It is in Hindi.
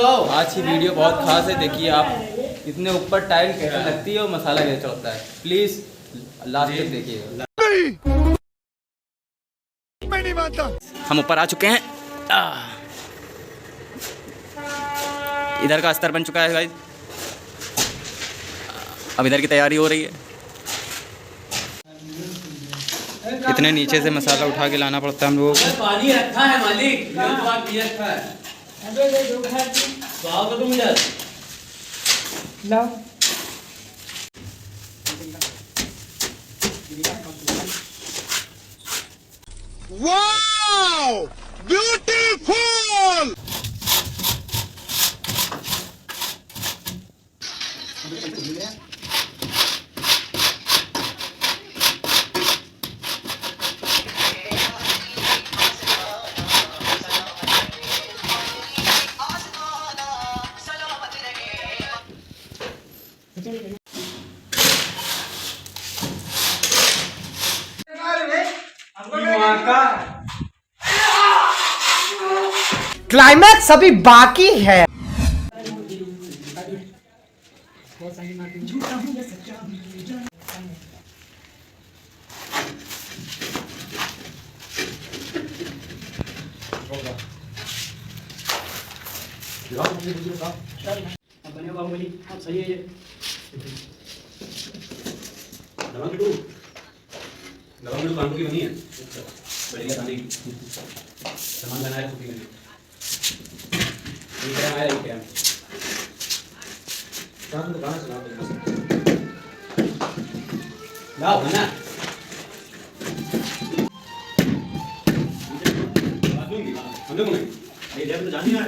आज की वीडियो बहुत खास है। देखिए आप इतने ऊपर टाइल कैसे लगती है और मसाला कैसा होता है। प्लीज लास्ट तक देखिएगा। मैं नहीं मानता। हम ऊपर आ चुके हैं। इधर का अस्तर बन चुका है गाइस। अब इधर की तैयारी हो रही है। इतने नीचे से मसाला उठा के लाना पड़ता है हम लोगों को। पानी रखा है मालिक, रखा है। तो तुम इधर लाओ। Wow beautiful. क्लाइमैक्स अभी बाकी है। सही है ये। दवा कानून की बनी है। बढ़िया खाने की सामान बनाया है। लाओ बना तो जानी है।